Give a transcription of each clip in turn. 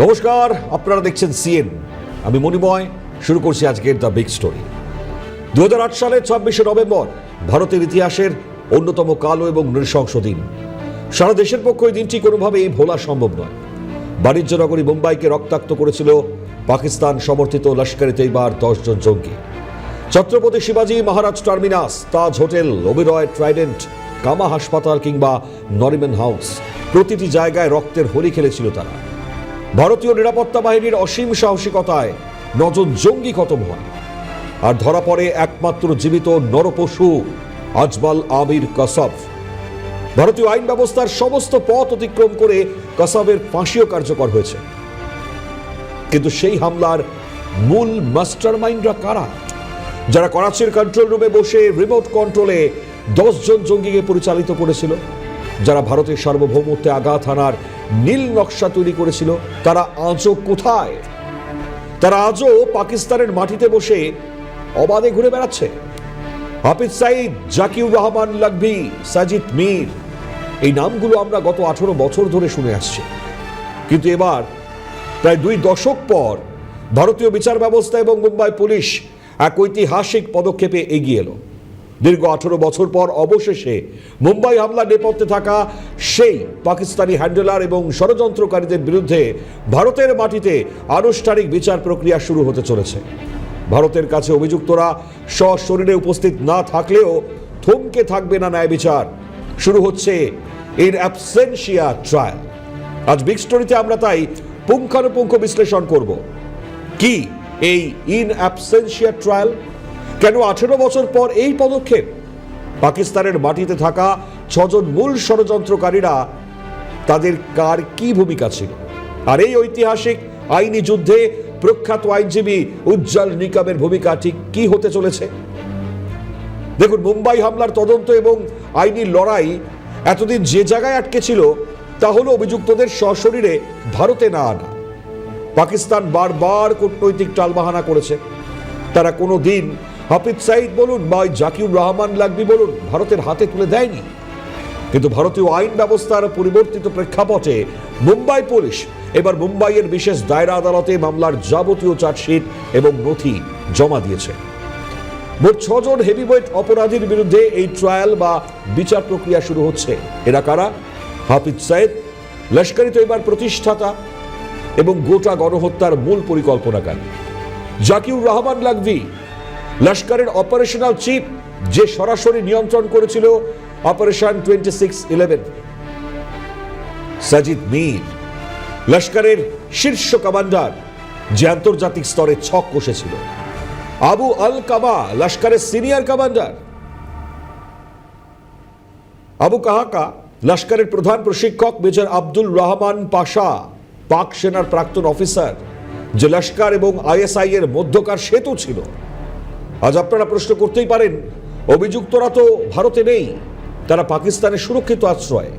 নমস্কার, আপনারা দেখছেন সিএন। আমি মণিময়। শুরু করছি আজকের দ্য বিগ স্টোরি। 2008 সালের 26শে নভেম্বর ভারতের ইতিহাসের অন্যতম কালো এবং নৃশংস দিন। সারা দেশের পক্ষে এই দিনটি কোনোভাবেই ভোলা সম্ভব নয়। বাণিজ্য নগরী মুম্বাইকে রক্তাক্ত করেছিল পাকিস্তান সমর্থিত লস্কর-ই তৈয়বার 10 জন জঙ্গি। ছত্রপতি শিবাজি মহারাজ টার্মিনাস, তাজ হোটেল, ওবেরয় ট্রাইডেন্ট, কামা হাসপাতাল কিংবা নরিম্যান হাউস, প্রতিটি জায়গায় রক্তের হোলি খেলেছিল তারা। ভারতীয় নিরাপত্তা বাহিনীর অসীম সাহসিকতায় 9 জন জঙ্গি খতম হয়। আর ধরা পড়ে একমাত্র জীবিত নরপশু আজমাল আমির কাসাব। ভারতীয় আইন ব্যবস্থার সমস্ত পথ অতিক্রম করে কাসাবের ফাঁসিও কার্যকর হয়েছে। কিন্তু সেই হামলার মূল মাস্টারমাইন্ডরা কারা, যারা করাচির কন্ট্রোল রুমে বসে রিমোট কন্ট্রোলে 10 জন জঙ্গিকে পরিচালিত করেছিল, যারা ভারতের সার্বভৌমত্বে আঘাত হানার নীল নকশা তৈরি করেছিল, তারা আজও কোথায়? তারা আজও পাকিস্তানের মাটিতে বসে অবাধে ঘুরে বেড়াচ্ছে। হাফিজ সাইদ, জাকিউর রহমান লাখভি, সাজিদ মীর, এই নামগুলো আমরা গত 18 বছর ধরে শুনে আসছি। কিন্তু এবার প্রায় 2 দশক পর ভারতীয় বিচার ব্যবস্থা এবং মুম্বাই পুলিশ এক ঐতিহাসিক পদক্ষেপে এগিয়ে এলো। দীর্ঘ 18 বছর পর অবশেষে মুম্বাই হামলা নেপথ্যে থাকা সেই পাকিস্তানি হ্যান্ডেলার এবং ষড়যন্ত্রকারীদের বিরুদ্ধে ভারতের মাটিতে আনুষ্ঠানিক বিচার প্রক্রিয়া শুরু হতে চলেছে। ভারতের কাছে অভিযুক্তরা সশরীরে উপস্থিত না থাকলেও থমকে থাকবে না ন্যায় বিচার। শুরু হচ্ছে ইন অ্যাবসেন্সিয়া ট্রায়াল। আজ বিগ স্টোরিতে আমরা তাই পুঙ্খানুপুঙ্খ বিশ্লেষণ করব। কি এই ইন অ্যাবসেন্সিয়া ট্রায়াল? কেন 18 বছর পর এই পদক্ষেপ? পাকিস্তানের মাটিতে থাকা 6 জন মূল ষড়যন্ত্রকারীরা, তাদের কার কি ভূমিকা ছিল? আর এই ঐতিহাসিক আইনি যুদ্ধে প্রখ্যাত আইনজীবী উজ্জ্বল নিকামের ভূমিকা ঠিক কি হতে চলেছে? দেখুন, মুম্বাই হামলার তদন্ত এবং আইনি লড়াই এতদিন যে জায়গায় আটকে ছিল তা হলো অভিযুক্তদের সশরীরে ভারতে না আনা। পাকিস্তান বারবার কূটনৈতিক টালবাহানা করেছে। তারা কোনো দিন হাফিজ সাইদ বলুন বা জাকিউর রহমান লাখভি বলুন ভারতের হাতে তুলে দেয়নি। কিন্তু ভারতীয় আইন ব্যবস্থার পরিবর্তিত প্রেক্ষাপটে মুম্বাই পুলিশ এবার মুম্বাইয়ের বিশেষ দায়রা আদালতে মামলার যাবতীয় চার্জশিট এবং নথি জমা দিয়েছে। মোট 6 জন হেভিওয়েট অপরাধীর বিরুদ্ধে এই ট্রায়াল বা বিচার প্রক্রিয়া শুরু হচ্ছে। এরা কারা? হাফিজ সাইদ, লস্কর-ই তৈয়বার প্রতিষ্ঠাতা এবং গোটা গণহত্যার মূল পরিকল্পনাকারী; জাকিউর রহমান লাখভি, লস্করের অপারেশনাল চিফ, যে সরাসরি নিয়ন্ত্রণ করেছিল অপারেশন 2611; সাজিদ মীর, লস্করের শীর্ষ কমান্ডার, যে আন্তর্জাতিক স্তরে ছক কষেছিল; আবু আল কাবা, লস্করের সিনিয়র কমান্ডার; আবু কাহাকা, লস্করের প্রধান প্রশিক্ষক মেজর আব্দুল রহমান পাশা, পাক সেনার প্রাক্তন অফিসার, যে লস্কর এবং আইএসআই এর মধ্যকার সেতু ছিল। আজ আপনারা প্রশ্ন করতেই পারেন, অভিযুক্তরা তো ভারতে নেই, তারা পাকিস্তানের সুরক্ষিত আশ্রয়,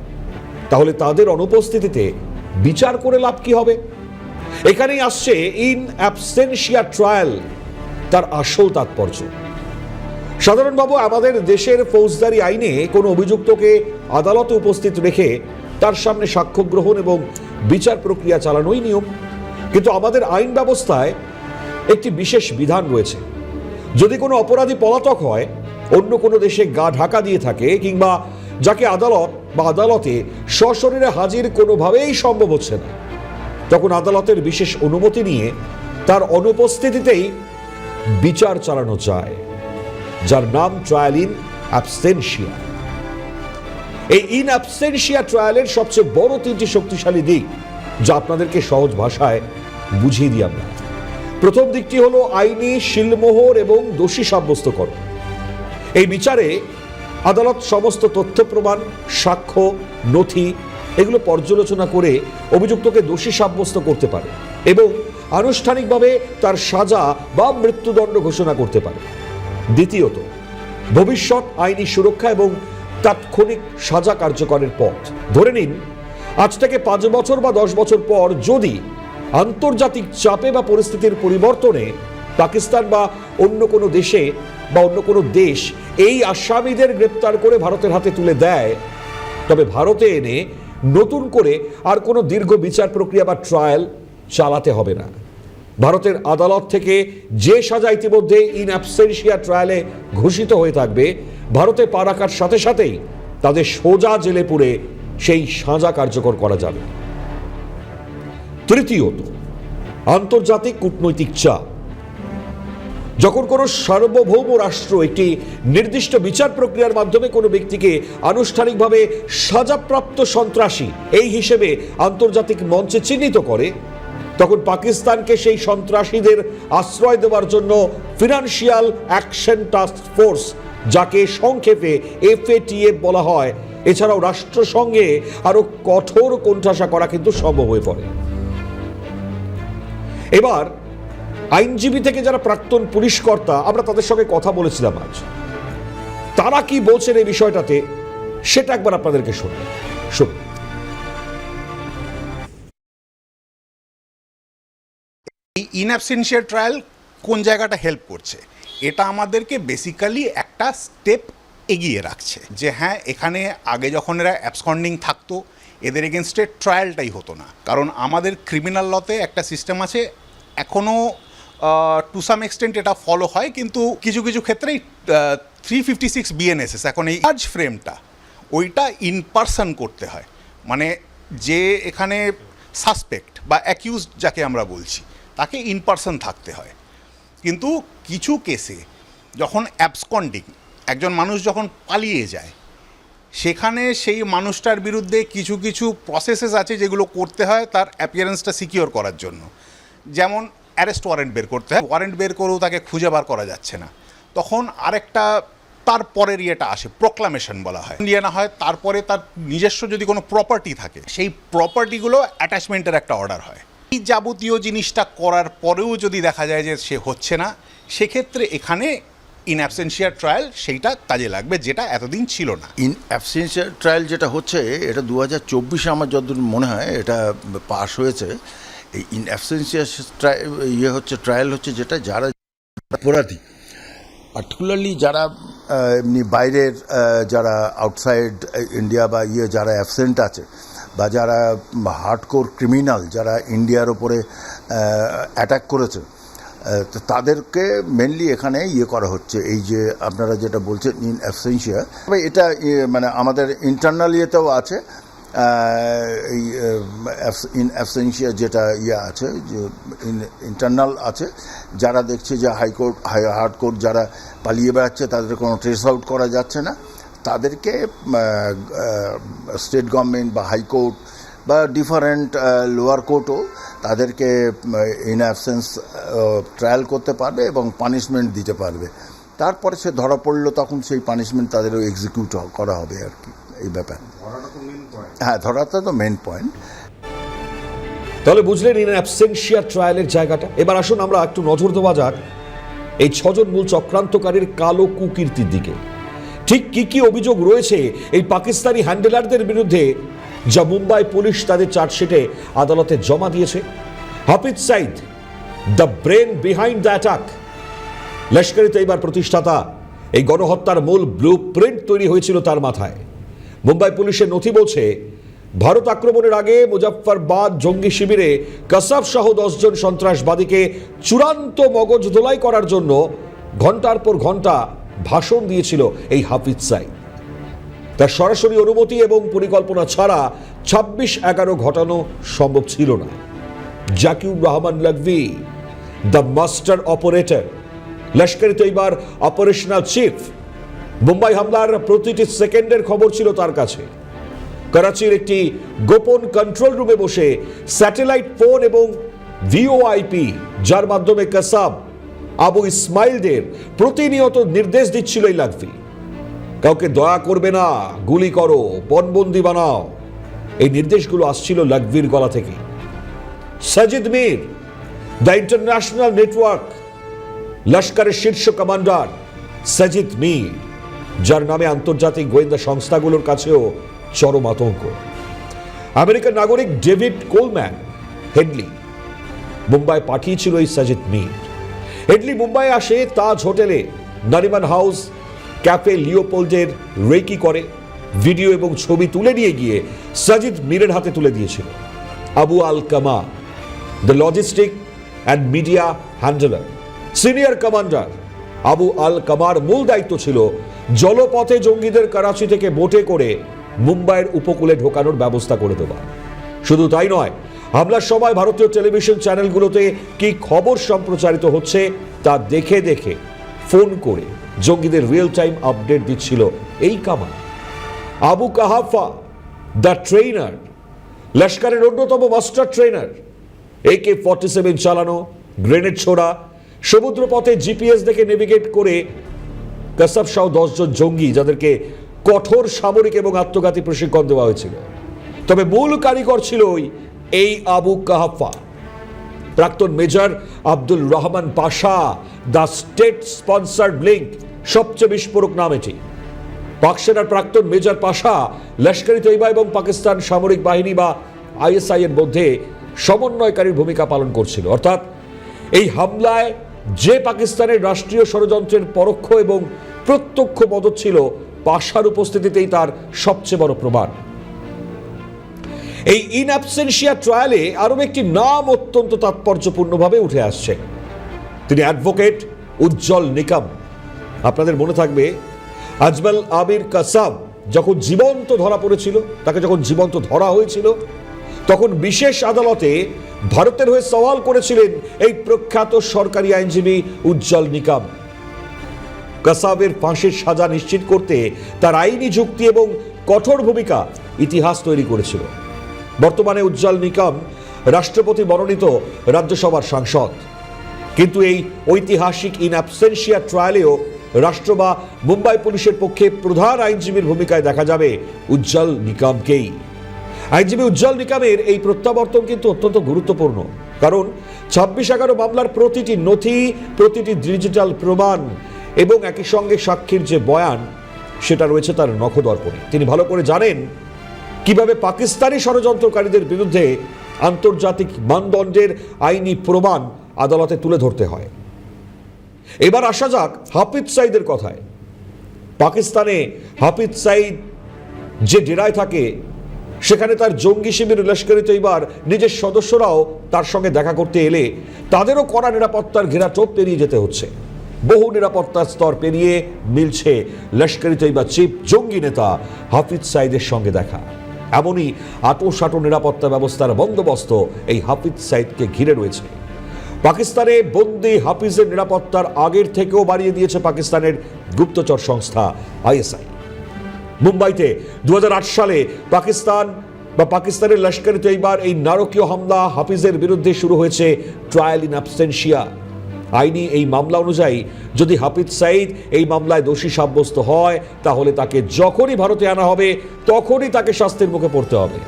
তাহলে তাদের অনুপস্থিতিতে বিচার করে লাভ কি হবে? এখানেই আসছে ইন অ্যাবসেন্সিয়া ট্রায়াল, তার আসল তাৎপর্য। সাধারণভাবে আমাদের দেশের ফৌজদারি আইনে কোনো অভিযুক্তকে আদালতে উপস্থিত রেখে তার সামনে সাক্ষ্য গ্রহণ এবং বিচার প্রক্রিয়া চালানোই নিয়ম। কিন্তু আমাদের আইন ব্যবস্থায় একটি বিশেষ বিধান রয়েছে। যদি কোনো অপরাধী পলাতক হয়, অন্য কোনো দেশে গা ঢাকা দিয়ে থাকে, কিংবা যাকে আদালত বা আদালতে সশরীরে হাজির কোনোভাবেই সম্ভব হচ্ছে না, তখন আদালতের বিশেষ অনুমতি নিয়ে তার অনুপস্থিতিতেই বিচার চালানো যায়, যার নাম ট্রায়াল ইন অ্যাবসেন্সিয়া। এই ইন অ্যাবসেন্সিয়া ট্রায়ালের সবচেয়ে বড় 3টি শক্তিশালী দিক, যা আপনাদেরকে সহজ ভাষায় বুঝিয়ে দিই আমরা। প্রথম দিকটি হলো আইনি শিলমোহর এবং দোষী সাব্যস্তকরণ। এই বিচারে আদালত সমস্ত তথ্য প্রমাণ, সাক্ষ্য, নথি এগুলো পর্যালোচনা করে অভিযুক্তকে দোষী সাব্যস্ত করতে পারে এবং আনুষ্ঠানিকভাবে তার সাজা বা মৃত্যুদণ্ড ঘোষণা করতে পারে। দ্বিতীয়ত, ভবিষ্যৎ আইনি সুরক্ষা এবং তাৎক্ষণিক সাজা কার্যকরের পথ। ধরে নিন, আজ থেকে 5 বছর বা 10 বছর পর যদি আন্তর্জাতিক চাপে বা পরিস্থিতির পরিবর্তনে পাকিস্তান বা অন্য কোনো দেশে বা অন্য কোনো দেশ এই আসামিদের গ্রেপ্তার করে ভারতের হাতে তুলে দেয়, তবে ভারতে এনে নতুন করে আর কোনো দীর্ঘ বিচার প্রক্রিয়া বা ট্রায়াল চালাতে হবে না। ভারতের আদালত থেকে যে সাজা ইতিমধ্যে ইন অ্যাবসেন্সিয়া ট্রায়ালে ঘোষিত হয়ে থাকবে, ভারতে পা রাখার সাথে সাথেই তাদের সোজা জেলে পুরে সেই সাজা কার্যকর করা যাবে। তৃতীয়ত, আন্তর্জাতিক কূটনৈতিক চাপ। যখন কোনো সার্বভৌম রাষ্ট্র একটি নির্দিষ্ট বিচার প্রক্রিয়ার মাধ্যমে কোনো ব্যক্তিকে আনুষ্ঠানিকভাবে সাজাপ্রাপ্ত সন্ত্রাসী এই হিসেবে আন্তর্জাতিক মঞ্চে চিহ্নিত করে, তখন পাকিস্তানকে সেই সন্ত্রাসীদের আশ্রয় দেওয়ার জন্য ফিনান্সিয়াল অ্যাকশন টাস্ক ফোর্স, যাকে সংক্ষেপে FATF বলা হয়, এছাড়াও রাষ্ট্রসংঘে আরো কঠোর কোণঠাসা করা কিন্তু সম্ভব হয়ে পড়ে। এবার আইনজীবী থেকে যারা প্রাক্তন পুলিশ কর্তা, আমরা তাদের সঙ্গে কথা বলেছিলাম আজ, তারা কি বলছেন এই বিষয়টাতে সেটা একবার আপনাদেরকে শুনুন। এই ইন অ্যাবসেন্সিয়া ট্রায়াল কোন জায়গাটা হেল্প করছে, এটা আমাদেরকে বেসিক্যালি একটা স্টেপ এগিয়ে রাখছে যে হ্যাঁ, এখানে আগে যখন এরা অ্যাবসকন্ডিং থাকতো, এদের এগেনস্টে ট্রায়ালটাই হতো না। কারণ আমাদের ক্রিমিনাল লতে একটা সিস্টেম আছে, এখনও টু সাম এক্সটেন্ট এটা ফলো হয়, কিন্তু কিছু কিছু ক্ষেত্রেই 356 BNSS এখন এই চার্জ ফ্রেমটা ওইটা ইন পারসন করতে হয়। মানে যে এখানে সাসপেক্ট বা অ্যাকিউজড যাকে আমরা বলছি, তাকে ইন পারসন থাকতে হয়। কিন্তু কিছু কেসে যখন অ্যাবসকন্ডিং একজন মানুষ যখন পালিয়ে যায়, সেখানে সেই মানুষটার বিরুদ্ধে কিছু কিছু প্রসেসেস আছে যেগুলো করতে হয় তার অ্যাপিয়ারেন্সটা সিকিওর করার জন্য। যেমন অ্যারেস্ট ওয়ারেন্ট বের করতে হয়, ওয়ারেন্ট বের করেও তাকে খুঁজে বার করা যাচ্ছে না, তখন আরেকটা তারপরের ইয়েটা আসে, প্রোক্লামেশন বলা হয়, ইয়ে না হয় তারপরে তার নিজস্ব যদি কোনো প্রপার্টি থাকে, সেই প্রপার্টিগুলো অ্যাটাচমেন্টের একটা অর্ডার হয়। এই যাবতীয় জিনিসটা করার পরেও যদি দেখা যায় যে সে হচ্ছে না, সেক্ষেত্রে এখানে ইন অ্যাবসেন্সিয়া ট্রায়াল সেইটা কাজে লাগবে, যেটা এতদিন ছিল না। ইন অ্যাবসেন্সিয়া ট্রায়াল যেটা হচ্ছে, এটা 2024-এ আমার যতদূর মনে হয় এটা পাস হয়েছে। এই ইন অ্যাবসেন্সিয়া ট্রায়াল হচ্ছে যেটা যারা অপরাধী, পার্টিকুলারলি যারা এমনি বাইরের, যারা আউটসাইড ইন্ডিয়া বা যারা অ্যাবসেন্ট আছে, বা যারা হার্ডকোর ক্রিমিনাল, যারা ইন্ডিয়ার ওপরে অ্যাটাক করেছে, তো তাদেরকে মেনলি এখানে করা হচ্ছে। এই যে আপনারা যেটা বলছেন ইন অ্যাবসেন্সিয়া, এটা মানে আমাদের ইন্টারনাল ইয়েতেও আছে। এই ইন অ্যাবসেন্সিয়া যেটা আছে, যে ইন্টারনাল আছে, যারা দেখছে যে হাইকোর্ট হার্ডকোর্ট যারা পালিয়ে বেড়াচ্ছে, তাদের কোনো ট্রেস আউট করা যাচ্ছে না, তাদেরকে স্টেট গভর্নমেন্ট বা হাইকোর্ট বা ডিফারেন্ট লোয়ার কোর্টও তাদেরকে ইন অ্যাবসেন্স ট্রায়াল করতে পারবে এবং পানিশমেন্ট দিতে পারবে। তারপরে সে ধরা পড়লো, তখন সেই পানিশমেন্ট তাদেরও এক্সিকিউট করা হবে আর কি। এই ব্যাপার, হ্যাঁ, ধরাটা তো মেন পয়েন্ট। তাহলে বুঝলেন ইন অ্যাবসেন্সিয়া ট্রায়ালের জায়গাটা। এবার আসুন আমরা একটু নজর দেওয়া যাক এই 6 জন মূল চক্রান্তকারীর কালো কুকীর্তির দিকে। ঠিক কি কি অভিযোগ রয়েছে এই পাকিস্তানি হ্যান্ডেলারদের বিরুদ্ধে, যা মুম্বাই পুলিশ তাদের চার্জশিটে আদালতে জমা দিয়েছে। Hafiz Saeed, the brain behind the attack, Lashkar-e তৈবার প্রতিষ্ঠাতা, এই গণহত্যার মূল ব্লু প্রিন্ট তৈরি হয়েছিল তার মাথায়। মুম্বাই পুলিশের নথি বলছে, ভারত আক্রমণের আগে মুজফফরবাদ জঙ্গি শিবিরে কাসাব সহ 10 জন সন্ত্রাসবাদীকে চূড়ান্ত মগজ ধোলাই করার জন্য ঘন্টার পর ঘন্টা ভাষণ দিয়েছিল এই হাফিজ সাইদ। তার সরাসরি অনুমতি এবং পরিকল্পনা ছাড়া 26/11 ঘটানো সম্ভব ছিল না। Zakiur Rehman Lakhvi, the master operator, Lashkar-e তৈবার অপারেশনাল চিফ। মুম্বাই হামলার প্রতিটি সেকেন্ডের খবর ছিল তার কাছে। করাচির একটি গোপন কন্ট্রোল রুমে বসে স্যাটেলাইট ফোন এবং VoIP, যার মাধ্যমে কাসাব আবু ইসমাইলদের প্রতিনিয়ত নির্দেশ দিচ্ছিল এই লখভি। কাউকে দয়া করবে না, গুলি করো, পণবন্দি বানাও, এই নির্দেশগুলো আসছিল লখভির গলা থেকে। Sajid Mir, the international network, লস্করের শীর্ষ কমান্ডার সাজিদ মীর, যার নামে আন্তর্জাতিক গোয়েন্দা সংস্থাগুলোর কাছেও চরম আতঙ্ক। আমেরিকান নাগরিক ডেভিড কোলম্যান হেডলি মুম্বাই পাঠিয়েছিল এই সাজিদ মীর। হেডলি মুম্বাই আসে তাজ হোটেলে নারিমান হাউস ক্যাফে লিওপোল্ডের রেকি করে ভিডিও এবং ছবি তুলে নিয়ে গিয়ে সাজিদ মীরের হাতে তুলে দিয়েছিল। Abu Al Qama, the logistic and media handler, senior commander Abu Al কামার মূল দায়িত্ব ছিল জলপথে জঙ্গিদের করাচি থেকে বোটে করে মুম্বাইয়ের উপকূলে ঢোকানোর ব্যবস্থা করে দেওয়া। শুধু তাই নয়, হামলার সময় ভারতীয় টেলিভিশন চ্যানেলগুলোতে কি খবর সম্প্রচারিত হচ্ছে তা দেখে দেখে ফোন করে জঙ্গিদের রিয়েল টাইম আপডেট দিচ্ছিল এই কামার। আবু কাহাফা দ্য ট্রেনার, লস্করের অন্যতম মাস্টার ট্রেনার, AK-47 চালানো, গ্রেনেড ছোড়া, সমুদ্রপথে জিপিএস দেখে নেভিগেট করে কাসাব সহ 10 জন জঙ্গি যাদেরকে কঠোর সামরিক এবং আত্মঘাতী প্রশিক্ষণ দেওয়া হয়েছিল। তবে মূল কারিগর ছিল এই আবু কাহাফা। প্রাক্তন major Abdul Rahman Pasha, the state sponsored link, সবচেয়ে বিস্ফোরক নাম এটি। পাক সেনার প্রাক্তন মেজর পাশা লস্কর-ই তৈবা এবং পাকিস্তান সামরিক বাহিনী বা ISI এর মধ্যে সমন্বয়কারীর ভূমিকা পালন করছিল। অর্থাৎ এই হামলায় যে পাকিস্তানের রাষ্ট্রীয় ষড়যন্ত্রের পরোক্ষ এবং প্রত্যক্ষ মদত ছিল, পাশার উপস্থিতিতেই তার সবচেয়ে বড় প্রমাণ। এই ইন অ্যাবসেন্সিয়া ট্রায়ালে আরও একটি নাম অত্যন্ত তাৎপর্যপূর্ণভাবে উঠে আসছে। তিনি অ্যাডভোকেট উজ্জ্বল নিকাম। আপনাদের মনে থাকবে আজমাল আমির কাসাব যখন জীবন্ত ধরা পড়েছিল, তাকে যখন জীবন্ত ধরা হয়েছিল, তখন বিশেষ আদালতে ভারতের হয়ে সওয়াল করেছিলেন এই প্রখ্যাত সরকারি আইনজীবী উজ্জ্বল নিকাম। কাসাবের ফাঁসির সাজা নিশ্চিত করতে তার আইনি যুক্তি এবং কঠোর ভূমিকা ইতিহাস তৈরি করেছিল। বর্তমানে উজ্জ্বল নিকাম রাষ্ট্রপতি মনোনীত রাজ্যসভার সাংসদ। কিন্তু এই ঐতিহাসিক ইন অ্যাবসেন্সিয়া ট্রায়ালেও রাষ্ট্র বা মুম্বাই পুলিশের পক্ষে প্রধান আইনজীবীর ভূমিকায় দেখা যাবে উজ্জ্বল নিকামকেই। আইনজীবী উজ্জ্বল নিকামের এই প্রত্যাবর্তন কিন্তু অত্যন্ত গুরুত্বপূর্ণ, কারণ 26/11 মামলার প্রতিটি নথি, প্রতিটি ডিজিটাল প্রমাণ এবং একই সঙ্গে সাক্ষীর যে বয়ান, সেটা রয়েছে তার নখদর্পণে। তিনি ভালো করে জানেন কিভাবে পাকিস্তানি ষড়যন্ত্রকারীদের বিরুদ্ধে আন্তর্জাতিক মানদণ্ডের আইনি প্রমাণ আদালতে তুলে ধরতে হয়। এবার আসা যাক হাফিজ সাইদের কথায়। পাকিস্তানে হাফিজ সাইদ যে ডেরায় থাকে, সেখানে তার জঙ্গি শিবির লস্কর-ই তৈবার নিজের সদস্যরাও তার সঙ্গে দেখা করতে এলে তাদেরও কড়া নিরাপত্তার ঘেরাটোপ পেরিয়ে যেতে হচ্ছে। বহু নিরাপত্তার স্তর পেরিয়ে মিলছে লস্কর-ই তৈবা চিফ জঙ্গি নেতা হাফিজ সাইদের সঙ্গে দেখা। এমনই আঁটো-সাঁটো নিরাপত্তা ব্যবস্থার বন্দোবস্ত এই হাফিজ সাইদকে ঘিরে রয়েছে। পাকিস্তানে বন্দি হাফিজের নিরাপত্তার আগের থেকেও বাড়িয়ে দিয়েছে পাকিস্তানের গুপ্তচর সংস্থা ISI। মুম্বাইতে 2008 সালে পাকিস্তানের লস্কর-ই তৈবার এই নারকীয় হামলা হাফিজের বিরুদ্ধে শুরু হয়েছে ট্রায়াল ইন অ্যাবসেন্সিয়া। আইনি এই মামলা অনুযায়ী যদি হাফিজ সাইদ এই মামলায় দোষী সাব্যস্ত হয়, তাহলে তাকে যখনই ভারতে আনা হবে তখনই তাকে শাস্তির মুখে পড়তে হবে।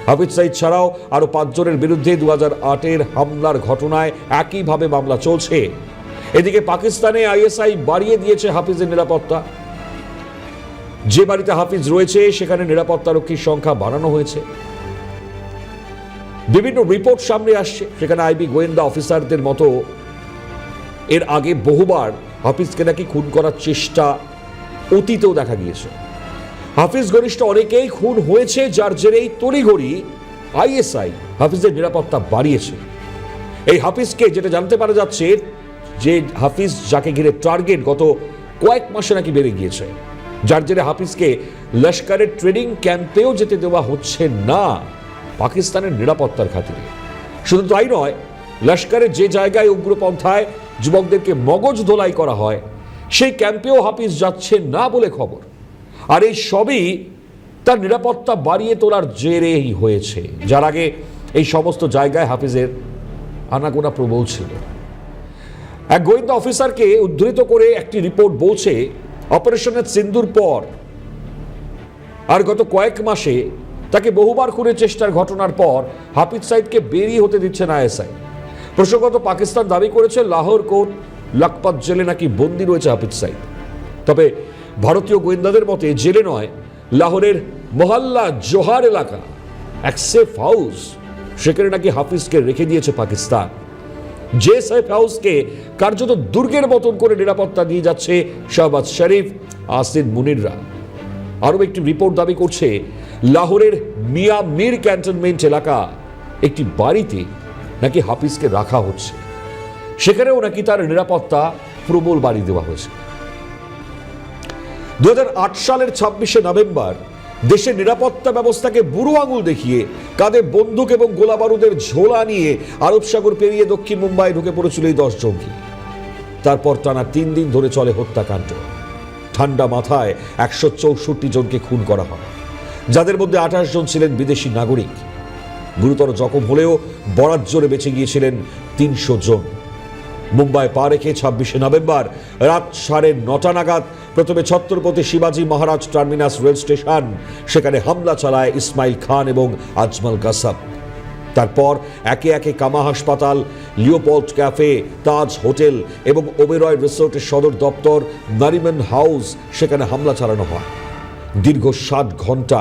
হাফিজ সাইদ ছাড়াও আরো 5 জনের বিরুদ্ধে 2008-এর হামলার ঘটনায় একইভাবে মামলা চলছে। এদিকে পাকিস্তানে ISI বাড়িয়ে দিয়েছে হাফিজের নিরাপত্তা। যে বাড়িতে হাফিজ রয়েছে সেখানে নিরাপত্তারক্ষীর সংখ্যা বাড়ানো হয়েছে। বিভিন্ন রিপোর্ট সামনে আসছে, সেখানে IB গোয়েন্দা অফিসারদের মতো এর আগে বহুবার হাফিজকে নাকি খুন করার চেষ্টা অতীতেও দেখা গিয়েছে। হাফিজ ঘনিষ্ঠ অনেকেই খুন হয়েছে, যার জেরেই তড়িঘড়ি ISI হাফিজের নিরাপত্তা বাড়িয়েছে। এই হাফিজকে যেটা জানতে পারা যাচ্ছে, যে হাফিজ যাকে ঘিরে টার্গেট গত কয়েক মাসে নাকি বেড়ে গিয়েছে, যার জেরে হাফিজকে লস্করের ট্রেনিং ক্যাম্পেও যেতে দেওয়া হচ্ছে না পাকিস্তানের নিরাপত্তার খাতিরে। শুধু তাই নয়, লস্করের যে জায়গায় উগ্রপন্থায় যুবকদেরকে মগজ ধোলাই করা হয়, সেই ক্যাম্পেও হাফিজ যাচ্ছে না বলে খবর। আর এই সবই তার নিরাপত্তা বাড়িয়ে তোলার জেরেই হয়েছে, যার আগে এই সমস্ত জায়গায় হাফিজের আনাগোনা প্রবল ছিল। এক গোয়েন্দা অফিসারকে উদ্ধৃত করে একটি রিপোর্ট বলছে, অপারেশনের সিন্দুর পর আর গত কয়েক মাসে তাকে বহুবার খুনের চেষ্টার ঘটনার পর হাফিজ সাইদকে বেরিয়ে হতে দিচ্ছে না ISI। প্রসঙ্গত পাকিস্তান দাবি করেছে লাহোর কোর্ট লাখপত জেলে নাকি বন্দী রয়েছে হাফিজ সাইদ। তবে ভারতীয় গোয়েন্দাদের মতে জেলে নয়, লাহোরের মোহাল্লা জোহার এলাকা এক সেফ হাউস, সেখানে নাকি হাফিজকে রেখে দিয়েছে পাকিস্তান। যে সেফ হাউসকে কার্যত দুর্গের মতন করে নিরাপত্তা দিয়ে যাচ্ছে শাহবাজ শরীফ, আসিদ মুনিররা। আরও একটি রিপোর্ট দাবি করছে, লাহোরের মিয়া মীর ক্যান্টনমেন্ট এলাকা একটি বাড়িতে নাকি হাফিজকে রাখা হচ্ছে, সেখানেও নাকি তার নিরাপত্তা প্রবল বাড়িয়ে দেওয়া হয়েছে। 2008 সালের 26শে নভেম্বর দেশের নিরাপত্তা ব্যবস্থাকে বুড়ো আঙুল দেখিয়ে কাঁধে বন্দুক এবং গোলা বারুদের ঝোলা নিয়ে আরব সাগর পেরিয়ে দক্ষিণ মুম্বাই ঢুকে পড়েছিল এই 10 জঙ্গি। তারপর টানা 3 দিন ধরে চলে হত্যাকাণ্ড। ঠান্ডা মাথায় 164 জনকে খুন করা হয়, যাদের মধ্যে 28 জন ছিলেন বিদেশি নাগরিক। গুরুতর জখম হলেও বরাত জোরে বেঁচে গিয়েছিলেন 300 জন। মুম্বাই পা রেখে 26শে নভেম্বর রাত 9:30 নাগাদ প্রথমে ছত্রপতি শিবাজি মহারাজ টার্মিনাস রেল স্টেশন, সেখানে হামলা চালায় ইসমাইল খান এবং আজমল কাসাব। তারপর একে একে কামা হাসপাতাল, লিওপোল্ড ক্যাফে, তাজ হোটেল এবং ওবেরয় রিসোর্টের সদর দপ্তর নারিমন হাউস, সেখানে হামলা চালানো হয়। দীর্ঘ 7 ঘন্টা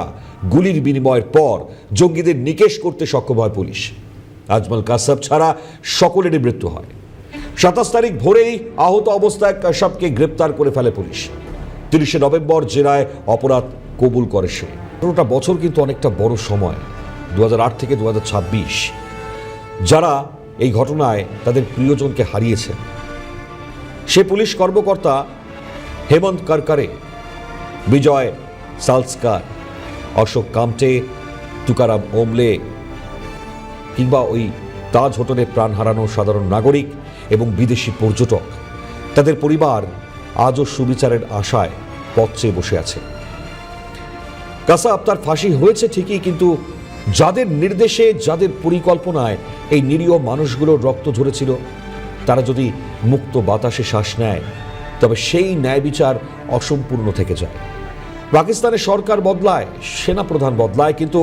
গুলির বিনিময়ের পর জঙ্গিদের নিকেশ করতে সক্ষম হয় পুলিশ। আজমল কাসাব ছাড়া সকলেরই মৃত্যু হয়। 27 তারিখ ভোরেই আহত অবস্থায় কাসাবকে গ্রেপ্তার করে ফেলে পুলিশ। 30শে নভেম্বর জেরায় অপরাধ কবুল করে সে। 15টা বছর কিন্তু অনেকটা বড় সময়, 2008 থেকে 2026, যারা এই ঘটনায় তাদের প্রিয়জনকে হারিয়েছেন। সে পুলিশ কর্মকর্তা হেমন্ত কারকারে, বিজয় সালস্কার, অশোক কামটে, তুকারাম ওমলে, কিংবা ওই তাজ হোটেলে প্রাণ হারানো সাধারণ নাগরিক এবং বিদেশি পর্যটক, তাদের পরিবার আজও সুবিচারের আশায় পথ চেয়ে বসে আছে। কাসাব তার ফাঁসি হয়েছে ঠিকই, কিন্তু যাদের নির্দেশে, যাদের পরিকল্পনায় এই নিরীহ মানুষগুলোর রক্ত ঝরেছিল, তারা যদি মুক্ত বাতাসে শ্বাস নেয়, তবে সেই ন্যায় বিচার অসম্পূর্ণ থেকে যায়। পাকিস্তানের সরকার বদলায়, সেনাপ্রধান বদলায়, কিন্তু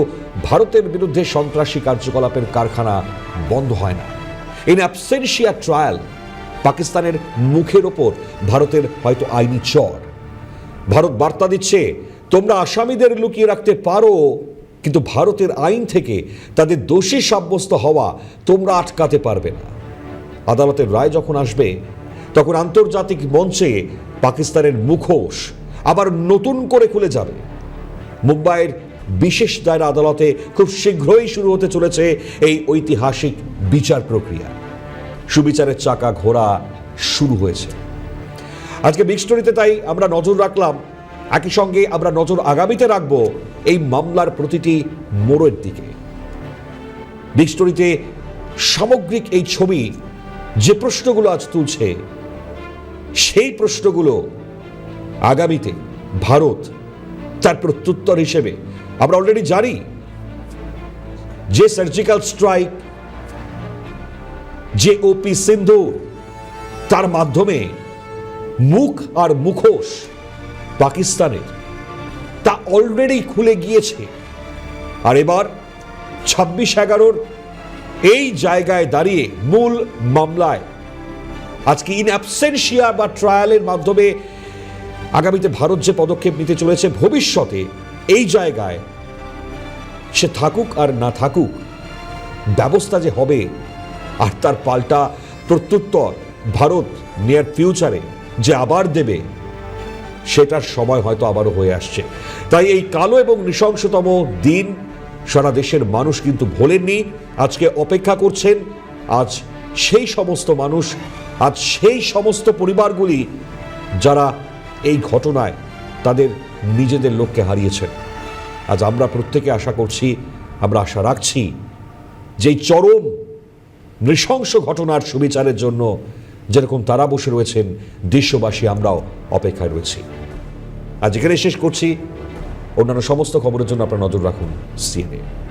ভারতের বিরুদ্ধে সন্ত্রাসী কার্যকলাপের কারখানা বন্ধ হয় না। ইন অ্যাবসেন্সিয়া ট্রায়াল পাকিস্তানের মুখের ওপর ভারতের হয়তো আইনি চর। ভারত বার্তা দিচ্ছে, তোমরা আসামিদের লুকিয়ে রাখতে পারো, কিন্তু ভারতের আইন থেকে তাদের দোষী সাব্যস্ত হওয়া তোমরা আটকাতে পারবে না। আদালতের রায় যখন আসবে, তখন আন্তর্জাতিক মঞ্চে পাকিস্তানের মুখোশ আবার নতুন করে খুলে যাবে। মুম্বাইয়ের বিশেষ দায়রা আদালতে খুব শীঘ্রই শুরু হতে চলেছে এই ঐতিহাসিক বিচার প্রক্রিয়া। সুবিচারের চাকা ঘোরা শুরু হয়েছে। আজকে বিগ স্টোরিতে তাই আমরা নজর রাখলাম, একই সঙ্গে আমরা নজর আগামীতে রাখবো এই মামলার প্রতিটি মোড়ের দিকে। বিগ স্টোরিতে সামগ্রিক এই ছবি যে প্রশ্নগুলো আজ তুলছে, সেই প্রশ্নগুলো আগামীতে ভারত তার প্রত্যুত্তর হিসেবে, আমরা অলরেডি জানি যে সার্জিক্যাল স্ট্রাইক, যে ওপি সিন্ধু, তার মাধ্যমে মুখ আর মুখোশ পাকিস্তানের তা অলরেডি খুলে গিয়েছে। আর এবার 26/11 এই জায়গায় দাঁড়িয়ে মূল মামলায় আজকে ইন অ্যাবসেন্সিয়া বা ট্রায়ালের মাধ্যমে আগামীতে ভারত যে পদক্ষেপ নিতে চলেছে, ভবিষ্যতে এই জায়গায় সে থাকুক আর না থাকুক, ব্যবস্থা যে হবে আর তার পাল্টা প্রত্যুত্তর ভারত নিয়ার ফিউচারে যে আবার দেবে, সেটার সময় হয়তো আবারও হয়ে আসছে। তাই এই কালো এবং নৃশংসতম দিন সারা দেশের মানুষ কিন্তু ভোলেননি। আজকে অপেক্ষা করছেন আজ সেই সমস্ত মানুষ, আজ সেই সমস্ত পরিবারগুলি যারা এই ঘটনায় তাদের নিজেদের লোককে হারিয়েছেন। আজ আমরা প্রত্যেকে আশা করছি, আমরা আশা রাখছি যে চরম নৃশংস ঘটনার সুবিচারের জন্য যেরকম তারা বসে রয়েছেন, দেশবাসী আমরাও অপেক্ষায় রয়েছি। আজ এখানে শেষ করছি। অন্যান্য সমস্ত খবরের জন্য আপনারা নজর রাখুন CNN।